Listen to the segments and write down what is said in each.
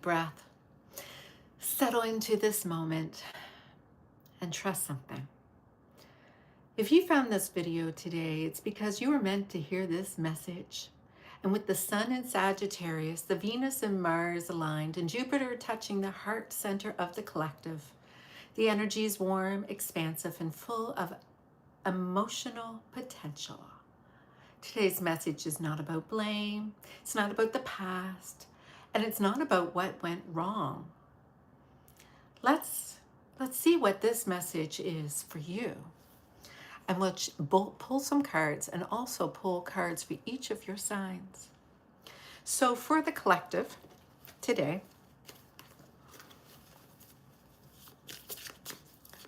Breath. Settle into this moment and trust something. If you found this video today, it's because you were meant to hear this message. And with the sun in Sagittarius, the Venus and Mars aligned, and Jupiter touching the heart center of the collective, the energy is warm, expansive, and full of emotional potential. Today's message is not about blame, it's not about the past, and it's not about what went wrong. Let's see what this message is for you. And we'll pull some cards and also pull cards for each of your signs. So for the collective today,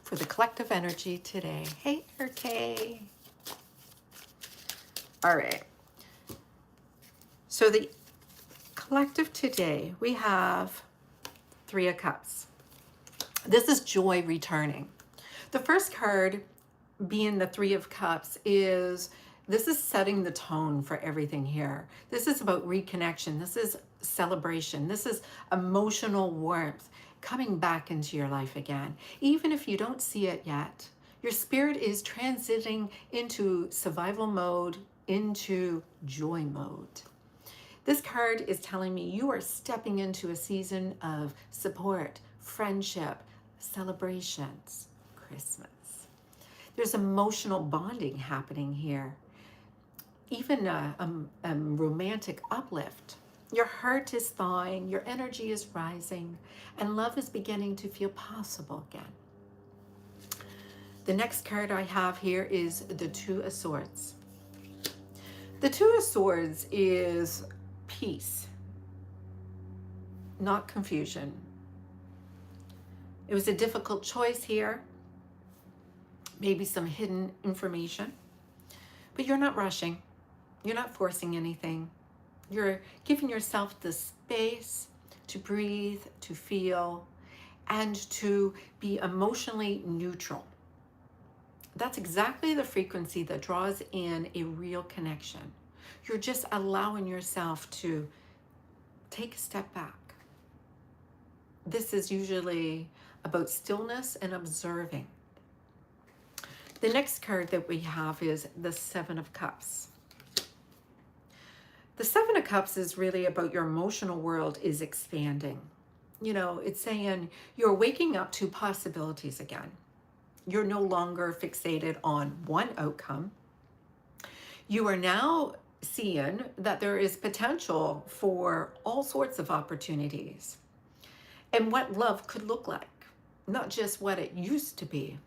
for the collective energy today, hey RK. All right. So the collective today, we have Three of Cups. This is joy returning. The first card being the Three of Cups this is setting the tone for everything here. This is about reconnection. This is celebration. This is emotional warmth coming back into your life again. Even if you don't see it yet, your spirit is transiting into survival mode, into joy mode. This card is telling me you are stepping into a season of support, friendship, celebrations, Christmas. There's emotional bonding happening here. Even a romantic uplift. Your heart is thawing, your energy is rising, and love is beginning to feel possible again. The next card I have here is the Two of Swords. The Two of Swords is peace, not confusion. It was a difficult choice here, maybe some hidden information, but you're not rushing. You're not forcing anything. You're giving yourself the space to breathe, to feel, and to be emotionally neutral. That's exactly the frequency that draws in a real connection. You're just allowing yourself to take a step back. This is usually about stillness and observing. The next card that we have is the Seven of Cups. The Seven of Cups is really about your emotional world is expanding. You know, it's saying you're waking up to possibilities again. You're no longer fixated on one outcome. You are now seeing that there is potential for all sorts of opportunities and what love could look like, not just what it used to be.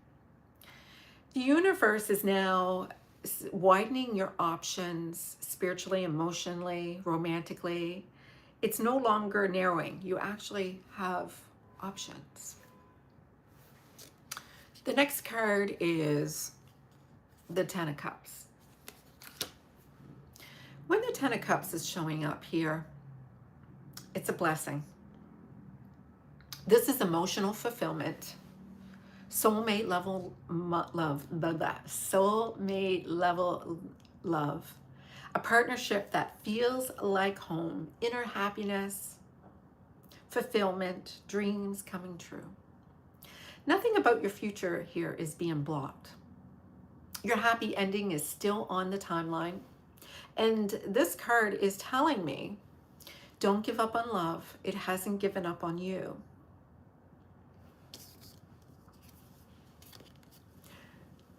The universe is now widening your options spiritually, emotionally, romantically. It's no longer narrowing. You actually have options. The next card is the Ten of Cups. When the Ten of Cups is showing up here, it's a blessing. This is emotional fulfillment. Soulmate level love, soulmate level love, a partnership that feels like home, inner happiness, fulfillment, dreams coming true. Nothing about your future here is being blocked. Your happy ending is still on the timeline. And this card is telling me, don't give up on love. It hasn't given up on you.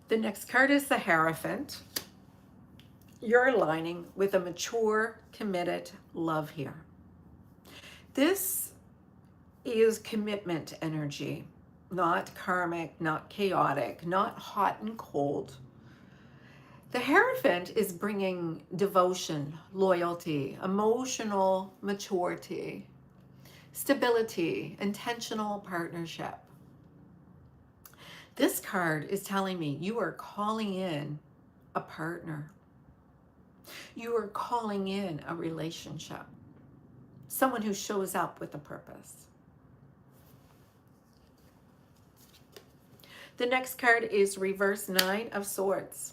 The next card is the Hierophant. You're aligning with a mature, committed love here. This is commitment energy, not karmic, not chaotic, not hot and cold. The Hierophant is bringing devotion, loyalty, emotional maturity, stability, intentional partnership. This card is telling me you are calling in a partner. You are calling in a relationship. Someone who shows up with a purpose. The next card is reverse Nine of Swords.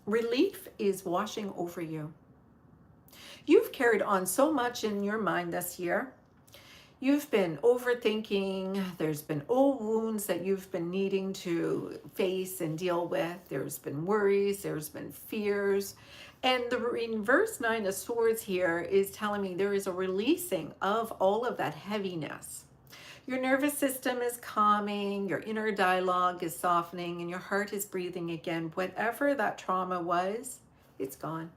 Relief is washing over you. You've carried on so much in your mind this year. You've been overthinking. There's been old wounds that you've been needing to face and deal with. There's been worries. There's been fears. And the reverse Nine of Swords here is telling me there is a releasing of all of that heaviness. Your nervous system is calming, your inner dialogue is softening, and your heart is breathing again. Whatever that trauma was, it's gone.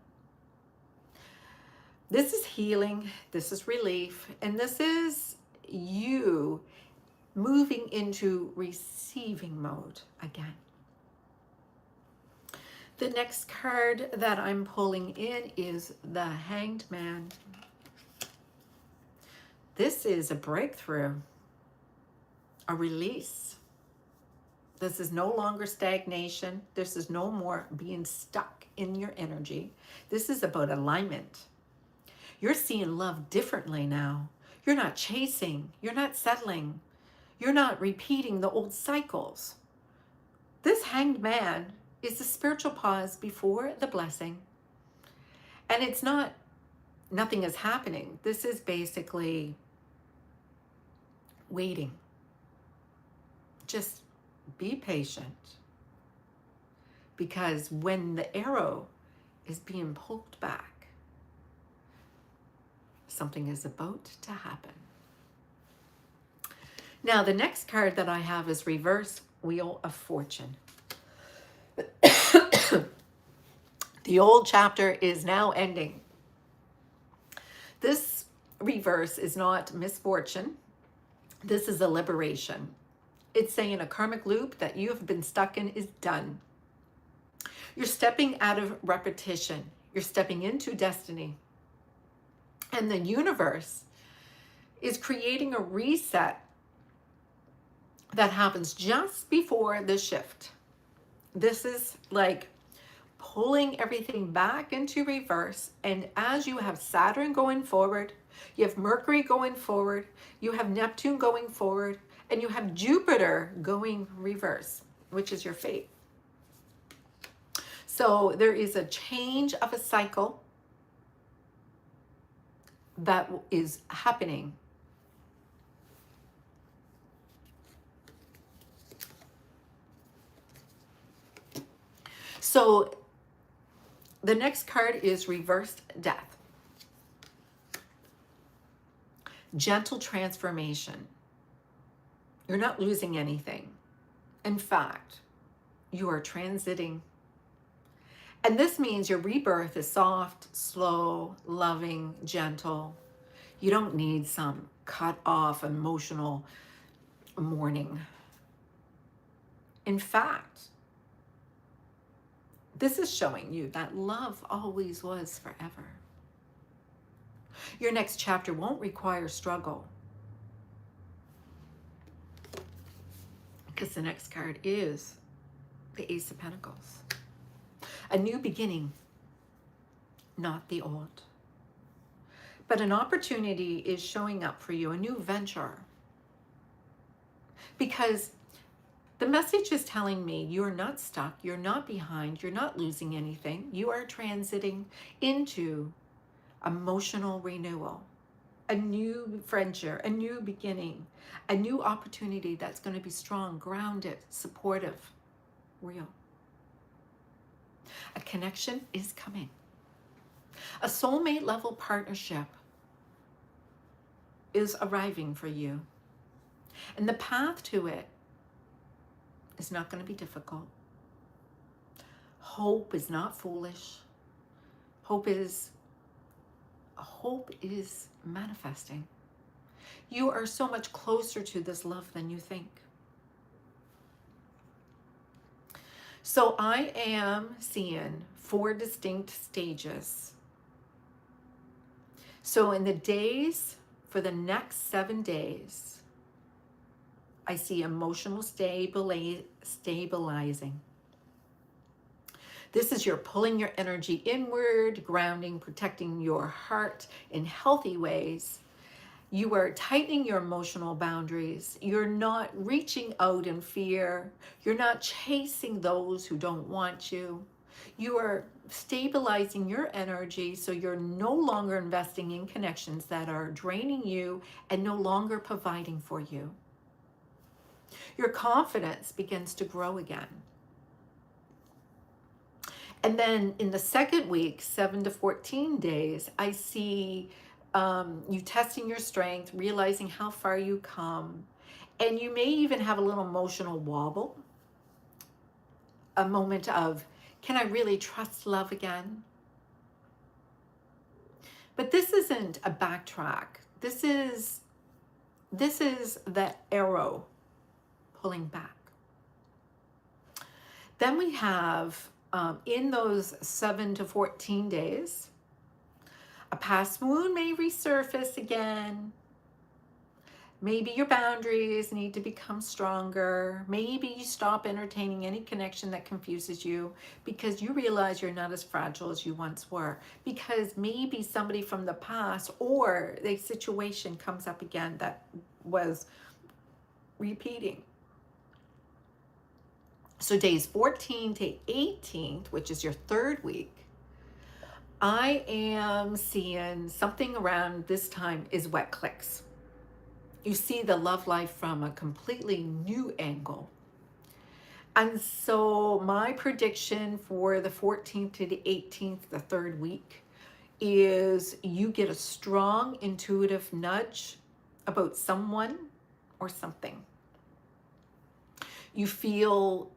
This is healing, this is relief, and this is you moving into receiving mode again. The next card that I'm pulling in is the Hanged Man. This is a breakthrough, a release. This is no longer stagnation. This is no more being stuck in your energy. This is about alignment. You're seeing love differently now. You're not chasing. You're not settling. You're not repeating the old cycles. This Hanged Man is the spiritual pause before the blessing. And it's not, nothing is happening. This is basically waiting. Just be patient. Because when the arrow is being pulled back, something is about to happen. Now, the next card that I have is Reverse Wheel of Fortune. The old chapter is now ending. This reverse is not misfortune. This is a liberation. It's saying a karmic loop that you have been stuck in is done. You're stepping out of repetition. You're stepping into destiny. And the universe is creating a reset that happens just before the shift. This is like pulling everything back into reverse. And as you have Saturn going forward, you have Mercury going forward, you have Neptune going forward, and you have Jupiter going reverse, which is your fate. So there is a change of a cycle that is happening. So the next card is Reversed Death. Gentle transformation. You're not losing anything. In fact, you are transiting. And this means your rebirth is soft, slow, loving, gentle. You don't need some cut off emotional mourning. In fact, this is showing you that love always was forever. Your next chapter won't require struggle. Because the next card is the Ace of Pentacles. A new beginning, not the old. But an opportunity is showing up for you, a new venture. Because the message is telling me you're not stuck, you're not behind, you're not losing anything. You are transiting into emotional renewal, a new venture, a new beginning, a new opportunity that's going to be strong, grounded, supportive, real. A connection is coming. A soulmate level partnership is arriving for you. And the path to it is not going to be difficult. Hope is not foolish. Hope is manifesting. You are so much closer to this love than you think. So I am seeing 4 distinct stages. So in the days, for the next 7 days, I see emotional stabilizing. This is your pulling your energy inward, grounding, protecting your heart in healthy ways. You are tightening your emotional boundaries. You're not reaching out in fear. You're not chasing those who don't want you. You are stabilizing your energy so you're no longer investing in connections that are draining you and no longer providing for you. Your confidence begins to grow again. And then in the second week, 7 to 14 days, I see you testing your strength, realizing how far you come. And you may even have a little emotional wobble, a moment of, can I really trust love again? But this isn't a backtrack. This is the arrow pulling back. Then we have, in those 7 to 14 days, a past wound may resurface again. Maybe your boundaries need to become stronger. Maybe you stop entertaining any connection that confuses you because you realize you're not as fragile as you once were. Because maybe somebody from the past or a situation comes up again that was repeating. So days 14 to 18th, which is your third week, I am seeing something around this time is wet clicks. You see the love life from a completely new angle. And so my prediction for the 14th to the 18th, the third week, is you get a strong intuitive nudge about someone or something. You feel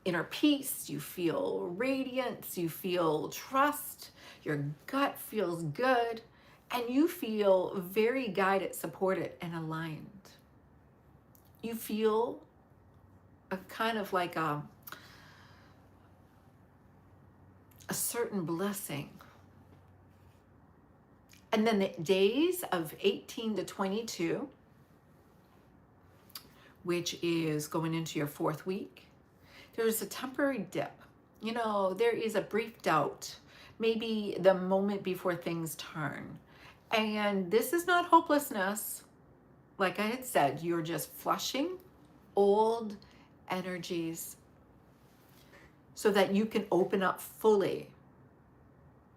inner peace, you feel radiance, you feel trust, your gut feels good, and you feel very guided, supported, and aligned. You feel a kind of like a certain blessing. And then the days of 18 to 22, which is going into your fourth week, there's a temporary dip. You know, there is a brief doubt, maybe the moment before things turn. And this is not hopelessness. Like I had said, you're just flushing old energies so that you can open up fully.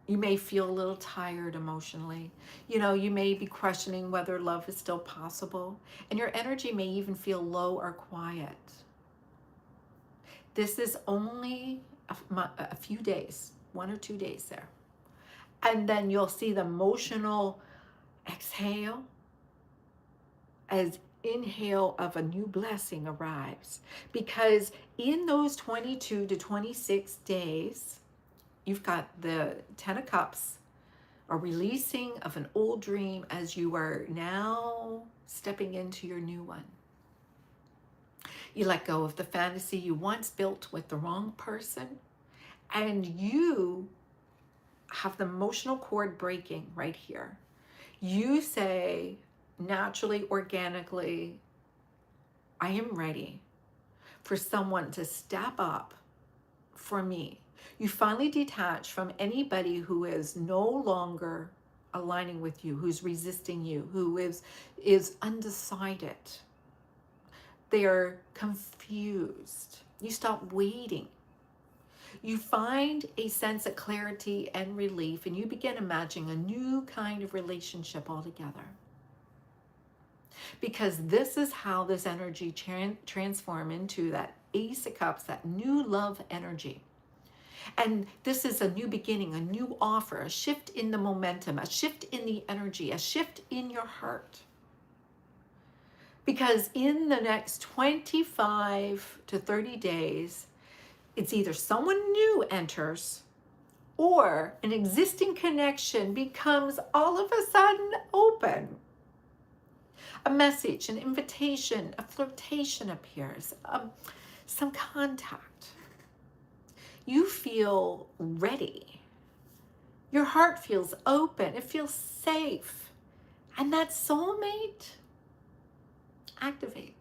You may feel a little tired emotionally. You know, you may be questioning whether love is still possible. And your energy may even feel low or quiet. This is only a few days, 1 or 2 days there. And then you'll see the emotional exhale as inhale of a new blessing arrives. Because in those 22 to 26 days, you've got the 10 of Cups, a releasing of an old dream as you are now stepping into your new one. You let go of the fantasy you once built with the wrong person, and you have the emotional cord breaking right here. You say naturally, organically, I am ready for someone to step up for me. You finally detach from anybody who is no longer aligning with you, who's resisting you, who is undecided. They are confused. You stop waiting. You find a sense of clarity and relief, and you begin imagining a new kind of relationship altogether. Because this is how this energy transforms into that Ace of Cups, that new love energy. And this is a new beginning, a new offer, a shift in the momentum, a shift in the energy, a shift in your heart. Because in the next 25 to 30 days, it's either someone new enters or an existing connection becomes all of a sudden open. A message, an invitation, a flirtation appears, some contact. You feel ready. Your heart feels open. It feels safe. And that soulmate activates.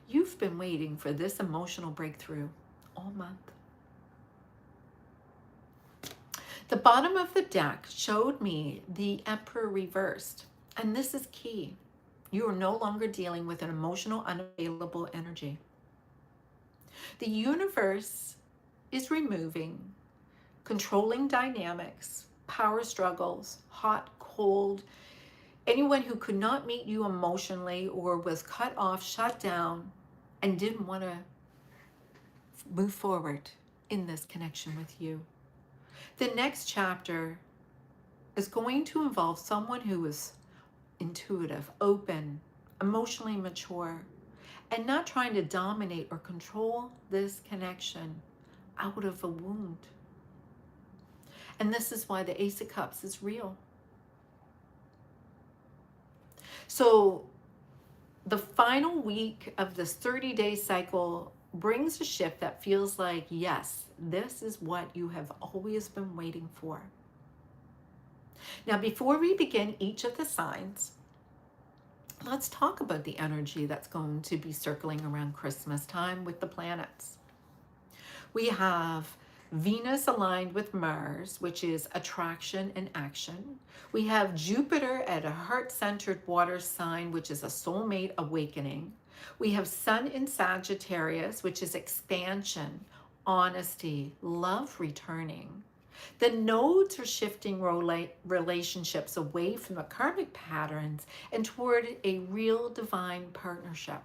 You've been waiting for this emotional breakthrough all month. The bottom of the deck showed me the Emperor reversed. And this is key. You are no longer dealing with an emotional, unavailable energy. The universe is removing controlling dynamics, power struggles, hot, cold, anyone who could not meet you emotionally or was cut off, shut down, and didn't want to move forward in this connection with you. The next chapter is going to involve someone who is intuitive, open, emotionally mature, and not trying to dominate or control this connection out of a wound. And this is why the Ace of Cups is real. So the final week of this 30-day cycle brings a shift that feels like, yes, this is what you have always been waiting for. Now, before we begin each of the signs, let's talk about the energy that's going to be circling around Christmas time with the planets. We have Venus aligned with Mars, which is attraction and action. We have Jupiter at a heart-centered water sign, which is a soulmate awakening. We have Sun in Sagittarius, which is expansion, honesty, love returning. The nodes are shifting relationships away from the karmic patterns and toward a real divine partnership.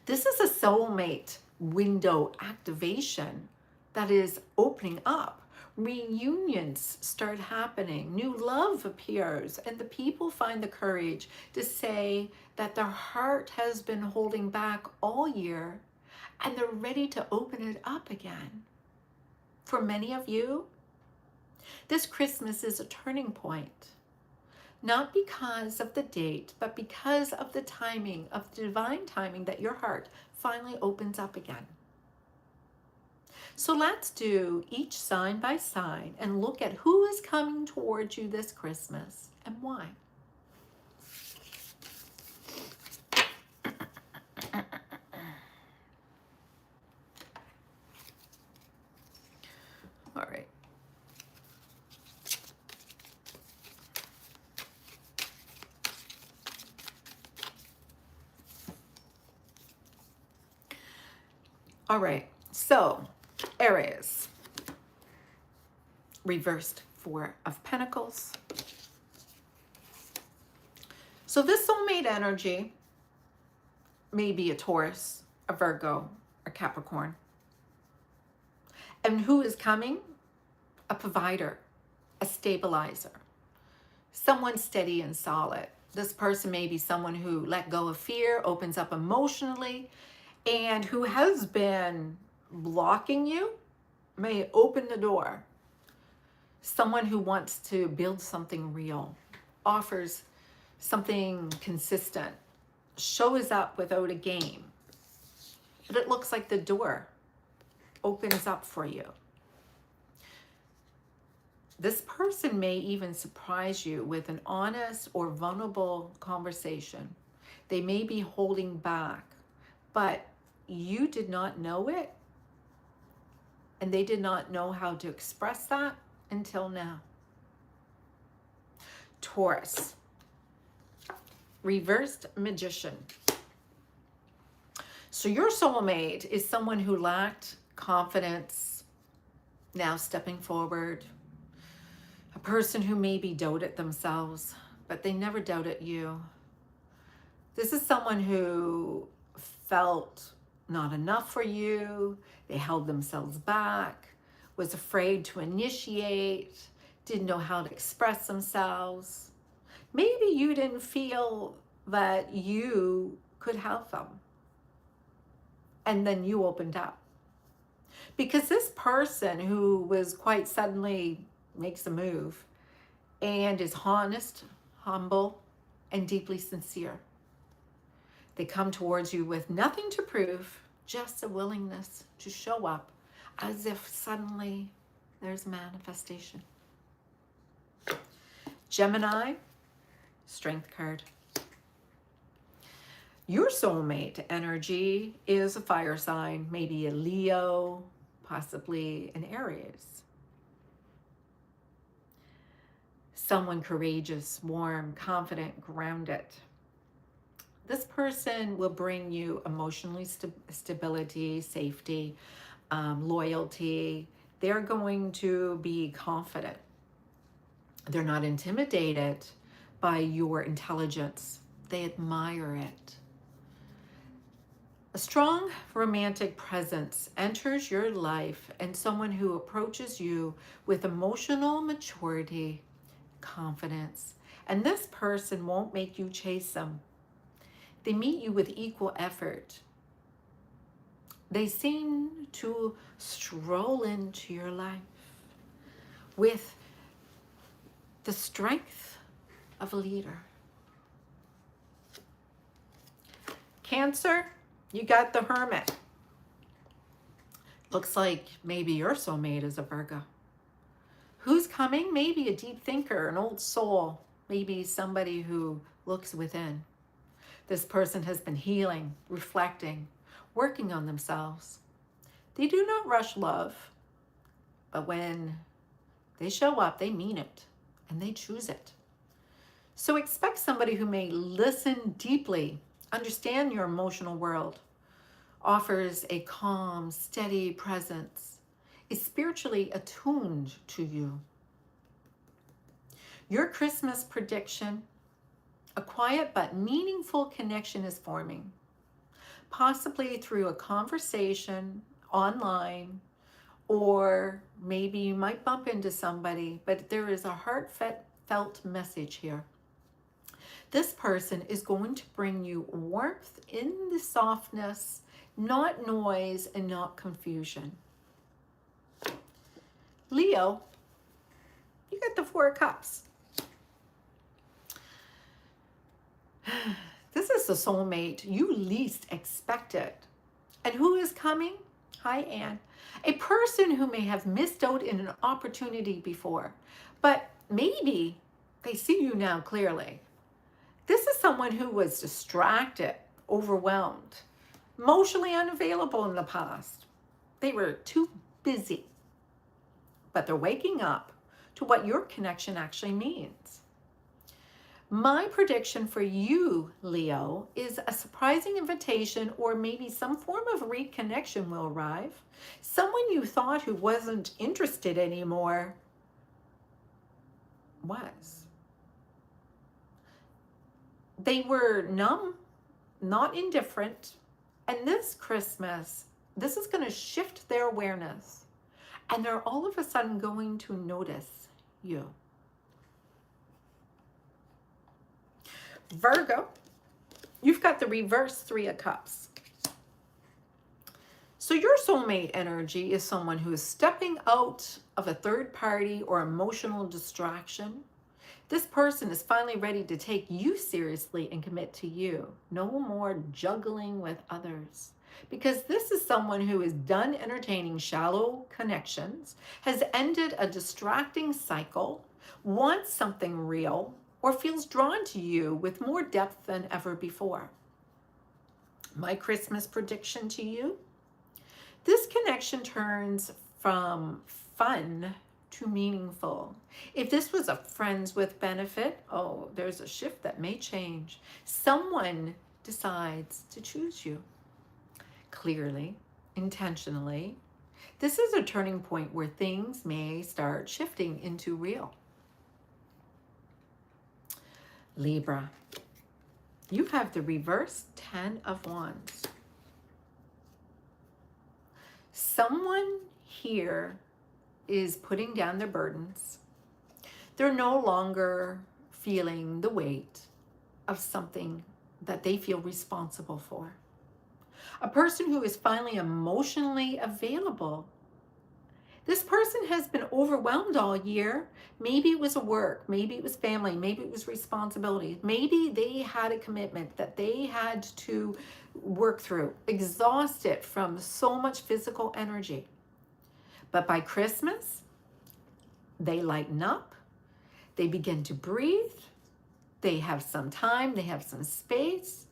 This is a soulmate window activation that is opening up. Reunions start happening, new love appears, and the people find the courage to say that their heart has been holding back all year and they're ready to open it up again. For many of you, this Christmas is a turning point, not because of the date, but because of the timing, of the divine timing that your heart finally opens up again. So let's do each sign by sign and look at who is coming towards you this Christmas and why. All right. All right. So, Aries, reversed Four of Pentacles. So this soulmate energy may be a Taurus, a Virgo, a Capricorn. And who is coming? A provider, a stabilizer, someone steady and solid. This person may be someone who let go of fear, opens up emotionally, and who has been blocking you may open the door. Someone who wants to build something real, offers something consistent, shows up without a game. But it looks like the door opens up for you. This person may even surprise you with an honest or vulnerable conversation. They may be holding back, but you did not know it, and they did not know how to express that until now. Taurus, reversed Magician. So your soulmate is someone who lacked confidence, now stepping forward. A person who maybe doubted themselves, but they never doubted you. This is someone who felt not enough for you. They held themselves back, was afraid to initiate, didn't know how to express themselves. Maybe you didn't feel that you could help them. And then you opened up. Because this person who was quite suddenly makes a move and is honest, humble, and deeply sincere. They come towards you with nothing to prove, just a willingness to show up as if suddenly there's manifestation. Gemini, Strength card. Your soulmate energy is a fire sign, maybe a Leo, possibly an Aries. Someone courageous, warm, confident, grounded. This person will bring you emotionally stability, safety, loyalty. They're going to be confident. They're not intimidated by your intelligence. They admire it. A strong romantic presence enters your life, and someone who approaches you with emotional maturity, confidence. And this person won't make you chase them. They meet you with equal effort. They seem to stroll into your life with the strength of a leader. Cancer, you got the Hermit. Looks like maybe your soulmate is a Virgo. Who's coming? Maybe a deep thinker, an old soul, maybe somebody who looks within. This person has been healing, reflecting, working on themselves. They do not rush love, but when they show up, they mean it, and they choose it. So expect somebody who may listen deeply, understand your emotional world, offers a calm, steady presence, is spiritually attuned to you. Your Christmas prediction: a quiet but meaningful connection is forming, possibly through a conversation online, or maybe you might bump into somebody, but there is a heartfelt message here. This person is going to bring you warmth in the softness, not noise and not confusion. Leo, you got the Four of Cups. This is the soulmate you least expected. And who is coming? Hi, Anne. A person who may have missed out in an opportunity before, but maybe they see you now clearly. This is someone who was distracted, overwhelmed, emotionally unavailable in the past. They were too busy, but they're waking up to what your connection actually means. My prediction for you, Leo, is a surprising invitation, or maybe some form of reconnection will arrive. Someone you thought who wasn't interested anymore was. They were numb, not indifferent. And this Christmas, this is going to shift their awareness. And they're all of a sudden going to notice you. Virgo, you've got the reverse Three of Cups. So your soulmate energy is someone who is stepping out of a third party or emotional distraction. This person is finally ready to take you seriously and commit to you. No more juggling with others. Because this is someone who is done entertaining shallow connections, has ended a distracting cycle, wants something real, or feels drawn to you with more depth than ever before. My Christmas prediction to you: this connection turns from fun to meaningful. If this was a friends with benefit, oh, there's a shift that may change. Someone decides to choose you clearly, intentionally. This is a turning point where things may start shifting into real. Libra, you have the reverse 10 of Wands. Someone here is putting down their burdens. They're no longer feeling the weight of something that they feel responsible for. A person who is finally emotionally available. This person has been overwhelmed all year. Maybe it was work, maybe it was family, maybe it was responsibility. Maybe they had a commitment that they had to work through, exhausted from so much physical energy. But by Christmas, they lighten up, they begin to breathe, they have some time, they have some space.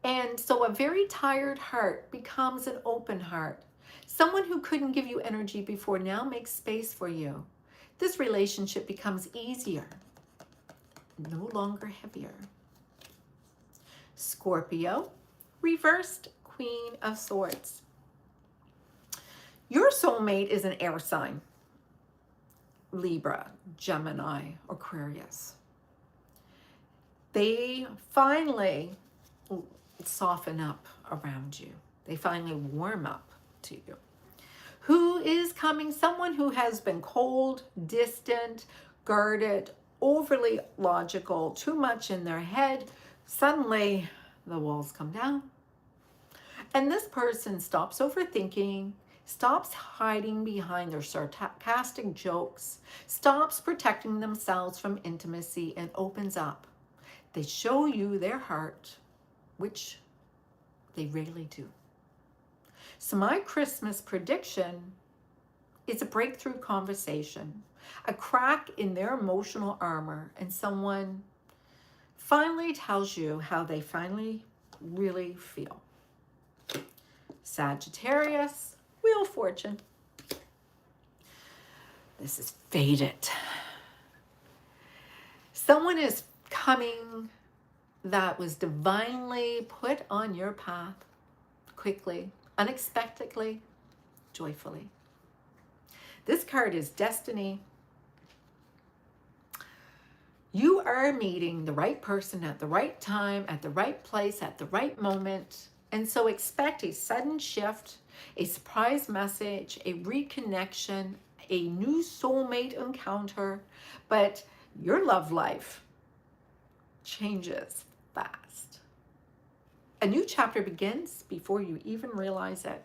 And so a very tired heart becomes an open heart. Someone who couldn't give you energy before now makes space for you. This relationship becomes easier, no longer heavier. Scorpio, reversed Queen of Swords. Your soulmate is an air sign. Libra, Gemini, Aquarius. They finally soften up around you. They finally warm up to you. Who is coming? Someone who has been cold, distant, guarded, overly logical, too much in their head. Suddenly, the walls come down. And this person stops overthinking, stops hiding behind their sarcastic jokes, stops protecting themselves from intimacy, and opens up. They show you their heart, which they rarely do. So my Christmas prediction is a breakthrough conversation, a crack in their emotional armor, and someone finally tells you how they finally really feel. Sagittarius, Wheel of Fortune. This is fated. Someone is coming that was divinely put on your path quickly, unexpectedly, joyfully. This card is destiny. You are meeting the right person at the right time, at the right place, at the right moment. And so expect a sudden shift, a surprise message, a reconnection, a new soulmate encounter. But your love life changes fast. A new chapter begins before you even realize it.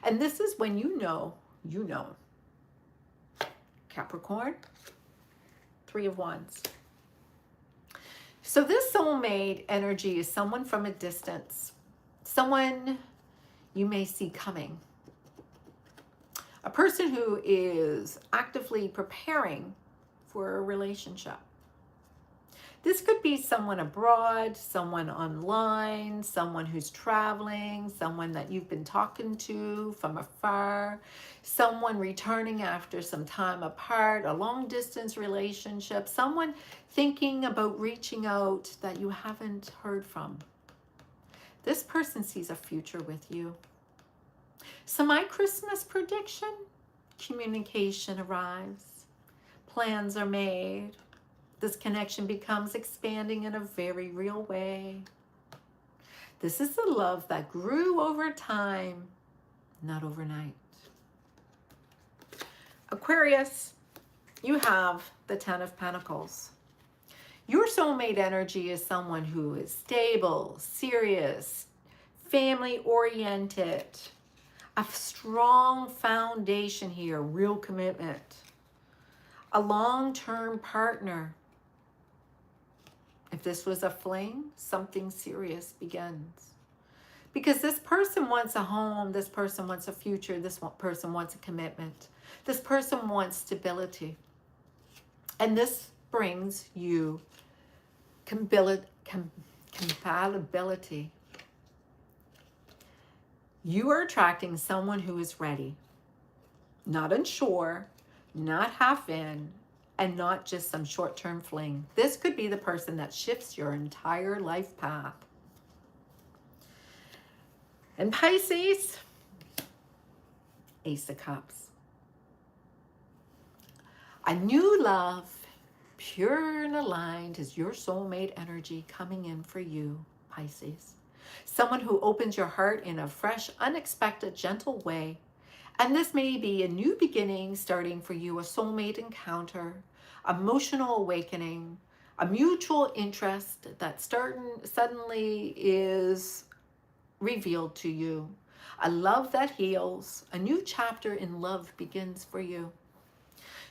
And this is when you know. Capricorn, Three of Wands. So this soulmate energy is someone from a distance, someone you may see coming, a person who is actively preparing for a relationship. This could be someone abroad, someone online, someone who's traveling, someone that you've been talking to from afar, someone returning after some time apart, a long distance relationship, someone thinking about reaching out that you haven't heard from. This person sees a future with you. So my Christmas prediction, communication arrives, plans are made. This connection becomes expanding in a very real way. This is the love that grew over time, not overnight. Aquarius, you have the Ten of Pentacles. Your soulmate energy is someone who is stable, serious, family-oriented, a strong foundation here, real commitment, a long-term partner. If this was a fling, something serious begins. Because this person wants a home, this person wants a future, this person wants a commitment. This person wants stability. And this brings you compatibility. You are attracting someone who is ready, not unsure, not half in, and not just some short-term fling. This could be the person that shifts your entire life path. And Pisces, Ace of Cups. A new love, pure and aligned, is your soulmate energy coming in for you, Pisces. Someone who opens your heart in a fresh, unexpected, gentle way. And this may be a new beginning starting for you, a soulmate encounter, emotional awakening, a mutual interest that suddenly is revealed to you, a love that heals, a new chapter in love begins for you.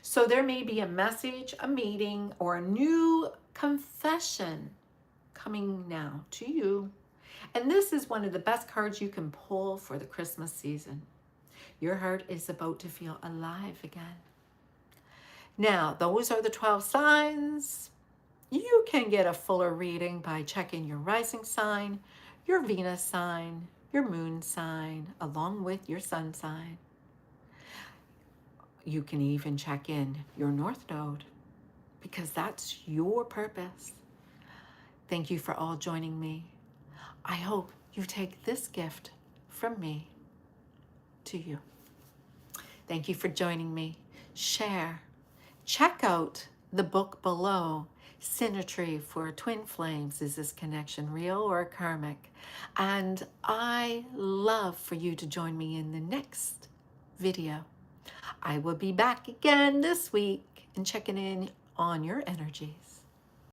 So there may be a message, a meeting, or a new confession coming now to you. And this is one of the best cards you can pull for the Christmas season. Your heart is about to feel alive again. Now, those are the 12 signs. You can get a fuller reading by checking your rising sign, your Venus sign, your moon sign, along with your sun sign. You can even check in your North Node because that's your purpose. Thank you for all joining me. I hope you take this gift from me to you. Thank you for joining me. Share. Check out the book below, Synastry for Twin Flames. Is this connection real or karmic? And I love for you to join me in the next video. I will be back again this week and checking in on your energies.